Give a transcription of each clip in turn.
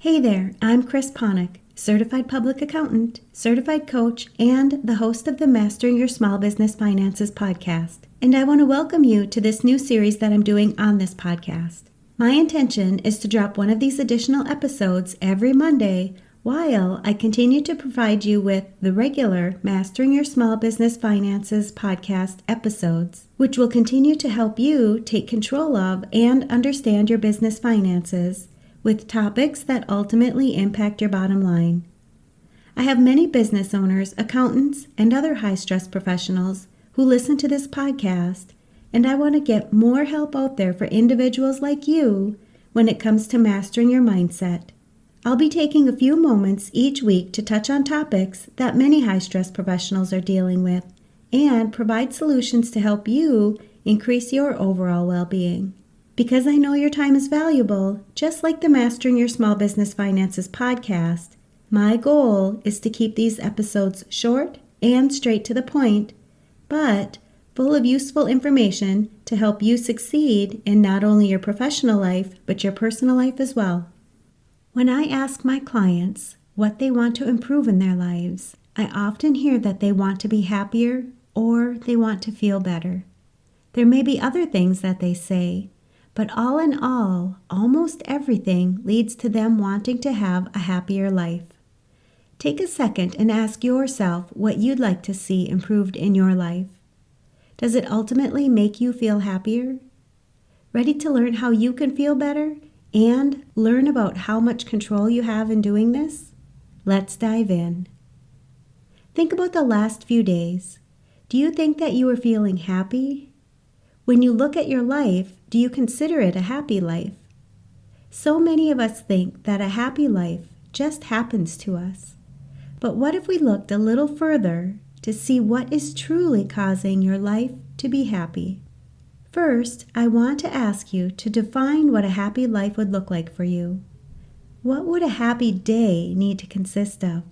Hey there, I'm Chris Ponick, Certified Public Accountant, Certified Coach, and the host of the Mastering Your Small Business Finances podcast. And I want to welcome you to this new series that I'm doing on this podcast. My intention is to drop one of these additional episodes every Monday while I continue to provide you with the regular Mastering Your Small Business Finances podcast episodes, which will continue to help you take control of and understand your business finances with topics that ultimately impact your bottom line. I have many business owners, accountants, and other high-stress professionals who listen to this podcast, and I want to get more help out there for individuals like you when it comes to mastering your mindset. I'll be taking a few moments each week to touch on topics that many high-stress professionals are dealing with and provide solutions to help you increase your overall well-being. Because I know your time is valuable, just like the Mastering Your Small Business Finances podcast, my goal is to keep these episodes short and straight to the point, but full of useful information to help you succeed in not only your professional life, but your personal life as well. When I ask my clients what they want to improve in their lives, I often hear that they want to be happier or they want to feel better. There may be other things that they say, but all in all, almost everything leads to them wanting to have a happier life. Take a second and ask yourself what you'd like to see improved in your life. Does it ultimately make you feel happier? Ready to learn how you can feel better and learn about how much control you have in doing this? Let's dive in. Think about the last few days. Do you think that you are feeling happy? When you look at your life, do you consider it a happy life? So many of us think that a happy life just happens to us. But what if we looked a little further to see what is truly causing your life to be happy? First, I want to ask you to define what a happy life would look like for you. What would a happy day need to consist of?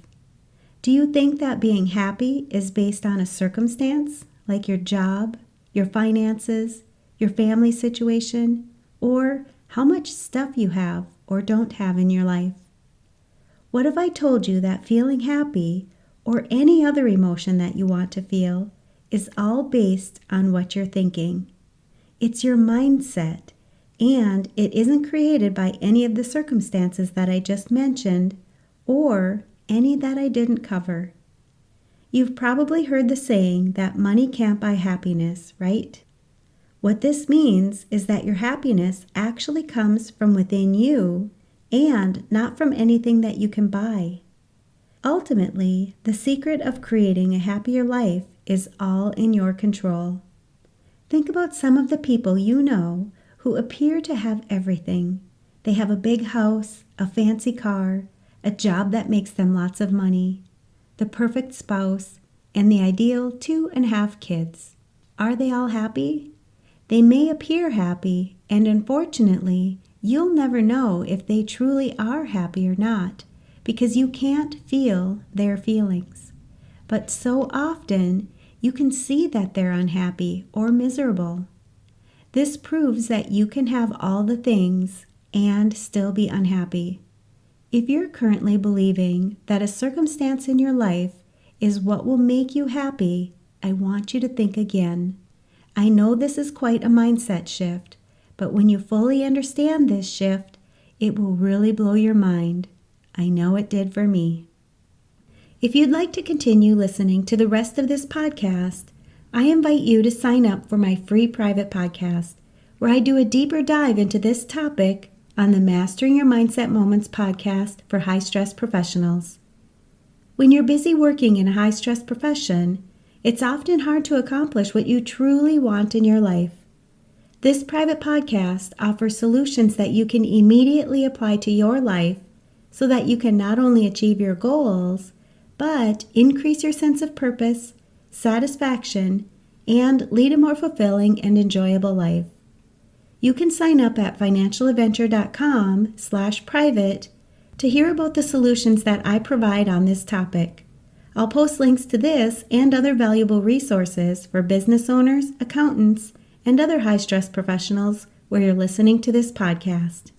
Do you think that being happy is based on a circumstance, like your job, your finances, your family situation, or how much stuff you have or don't have in your life? What if I told you that feeling happy, or any other emotion that you want to feel, is all based on what you're thinking? It's your mindset, and it isn't created by any of the circumstances that I just mentioned, or any that I didn't cover. You've probably heard the saying that money can't buy happiness, right? What this means is that your happiness actually comes from within you and not from anything that you can buy. Ultimately, the secret of creating a happier life is all in your control. Think about some of the people you know who appear to have everything. They have a big house, a fancy car, a job that makes them lots of money, the perfect spouse, and the ideal 2.5 kids. Are they all happy? They may appear happy, and unfortunately, you'll never know if they truly are happy or not, because you can't feel their feelings. But so often, you can see that they're unhappy or miserable. This proves that you can have all the things and still be unhappy. If you're currently believing that a circumstance in your life is what will make you happy, I want you to think again. I know this is quite a mindset shift, but when you fully understand this shift, it will really blow your mind. I know it did for me. If you'd like to continue listening to the rest of this podcast, I invite you to sign up for my free private podcast, where I do a deeper dive into this topic on the Mastering Your Mindset Moments podcast for high-stress professionals. When you're busy working in a high-stress profession, it's often hard to accomplish what you truly want in your life. This private podcast offers solutions that you can immediately apply to your life so that you can not only achieve your goals, but increase your sense of purpose, satisfaction, and lead a more fulfilling and enjoyable life. You can sign up at financialadventure.com/private to hear about the solutions that I provide on this topic. I'll post links to this and other valuable resources for business owners, accountants, and other high-stress professionals where you're listening to this podcast.